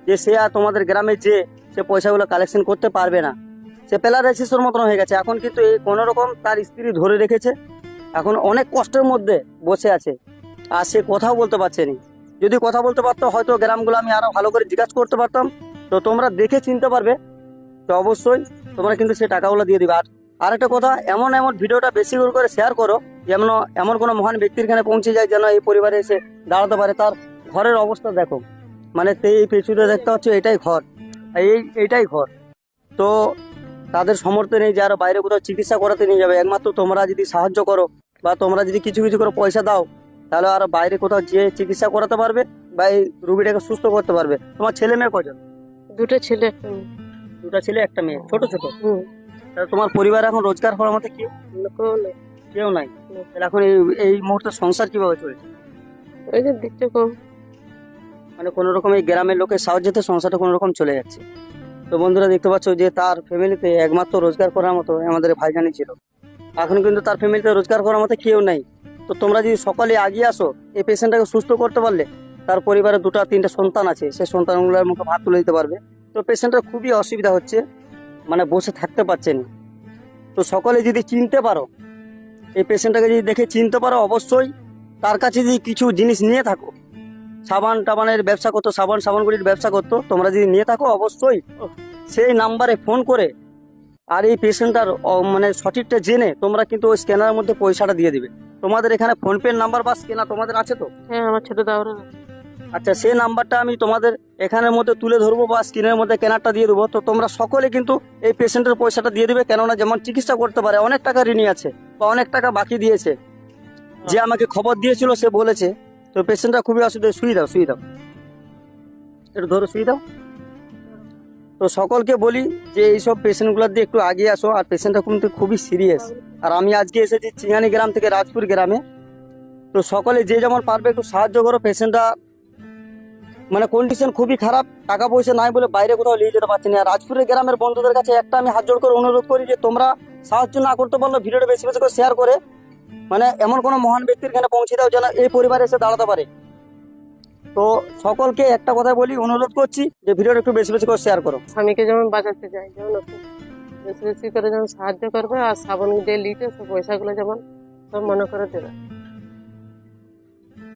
যে সে আর তোমাদের গ্রামে যে সে পয়সাগুলো কালেকশন করতে পারবে না, সে প্যারালাইসিসের মতন হয়ে গেছে। এখন কিন্তু এই কোনো রকম তার স্ত্রী ধরে রেখেছে, এখন অনেক কষ্টের মধ্যে বসে আছে, আর সে কথাও বলতে পারছে না। যদি কথা বলতে পারতো হয়তো গ্রামগুলো আমি আরো ভালো করে জিজ্ঞাসা করতে পারতাম। তো তোমরা দেখে চিনতে পারবে, তো অবশ্যই তোমরা কিন্তু সেই টাকাগুলো দিয়ে দিবে। আর আরেকটা কথা, এমন এমন ভিডিওটা বেশি করে শেয়ার করো যেমন এমন কোনো মহান ব্যক্তির এখানে পৌঁছে যায় যেন এই পরিবারে এসে দাঁড়াতে পারে। তার ঘরের অবস্থা দেখো, মানে এই পেছুতে দেখতে পাচ্ছ এটাই ঘর, এইটাই ঘর। তো তাদের সামর্থ্য নেই যে আরো বাইরে কোথাও চিকিৎসা করাতে নিয়ে যাবে। একমাত্র তোমরা যদি সাহায্য করো বা তোমরা যদি কিছু কিছু করে পয়সা দাও, তাহলে আরো বাইরে কোথাও যেয়ে চিকিৎসা করাতে পারবে বা এই রুগীটাকে সুস্থ করতে পারবে। তোমার ছেলে মেয়ে কজন? দুটো ছেলে একটা মেয়ে। দুটা ছেলে একটা মেয়ে, ছোট ছোট। হুম। তাহলে তোমার পরিবার এখন রোজগার করার মতো লোকও নেই। কেউ নাই। তাহলে এখন এই মুহূর্তে সংসার কিভাবে চলছে? ওই যে দিচ্ছে কম। মানে কোনো রকম এই গ্রামের লোকের সাহায্যে সংসারটা কোনো রকম চলে যাচ্ছে। তো বন্ধুরা দেখতে পাচ্ছ যে তার ফ্যামিলিতে একমাত্র রোজগার করার মতো আমাদের ভাইজানই ছিল। এখন কিন্তু তার ফ্যামিলিতে রোজগার করার মতো কেউ নাই। তো তোমরা যদি সকালে আগিয়ে আসো, এই পেশেন্টটাকে সুস্থ করতে পারলে তার পরিবারে দুটা তিনটা সন্তান আছে, সেই সন্তানগুলোর মুখে ভাত তুলে দিতে পারবে। তো পেশেন্টের খুবই অসুবিধা হচ্ছে, মানে বসে থাকতে পারছে না। তো সকলে যদি চিনতে পারো, এই পেশেন্টটাকে যদি দেখে চিনতে পারো, অবশ্যই তার কাছে যদি কিছু জিনিস নিয়ে থাকো, সাবান টাবানের ব্যবসা করতো, সাবানগুলির ব্যবসা করতো, তোমরা যদি নিয়ে থাকো অবশ্যই সেই নাম্বারে ফোন করে আর এই পেশেন্টটার মানে সঠিকটা জেনে তোমরা কিন্তু ওই স্ক্যানারের মধ্যে পয়সাটা দিয়ে দিবে। তোমাদের এখানে ফোনপে নাম্বার বা স্ক্যানার তোমাদের আছে তো? হ্যাঁ, আমার ছোট দাওরা আছে। আচ্ছা, সেই নাম্বারটা আমি তোমাদের এখানের মধ্যে তুলে ধরবো বা স্ক্রিনের মধ্যে স্ক্যানারটা দিয়ে দেবো। তো তোমরা সকলে কিন্তু এই পেশেন্টের পয়সাটা দিয়ে দিবে, কেননা যেমন চিকিৎসা করতে পারে, অনেক টাকা ঋণী আছে বা অনেক টাকা বাকি দিয়েছে। যে আমাকে খবর দিয়েছিল সে বলেছে। তো পেশেন্টটা খুবই অসুবিধা, শুয়ে দাও একটু ধরো, শুয়ে দাও। তো সকলকে বলি যে এইসব পেশেন্টগুলোর দিয়ে একটু আগিয়ে আসো, আর পেশেন্টটা কিন্তু খুবই সিরিয়াস। আর আমি আজকে এসেছি চিঙানি গ্রাম থেকে রাজপুর গ্রামে। তো সকলে যে যেমন পারবে একটু সাহায্য করো। পেশেন্টটা মানে কন্ডিশন খুবই খারাপ, টাকা পয়সা নাই বলে বাইরে কোথাও নিয়ে যেতে পারছি না। আর রাজপুরের গ্রামের বন্ধুদের কাছে একটা আমি হাত জোড় করে অনুরোধ করি যে তোমরা সাহায্য না করতে পারলে ভিডিওটা বেশি বেশি করে শেয়ার করে মানে এমন কোনো মহান ব্যক্তির এখানে পৌঁছে দাও যেন এই পরিবারে এসে দাঁড়াতে পারে। তো সকলকে একটা কথা বলি, অনুরোধ করছি যে ভিডিওটা একটু বেশি বেশি করে শেয়ার করো। স্বামীকে যেমন বাঁচাতে যায়, যেমন একটু বেশি বেশি করে যেমন সাহায্য করবে, আর সাবান দিয়ে লিটে সে পয়সাগুলো যেমন সব মনে করে দেবে।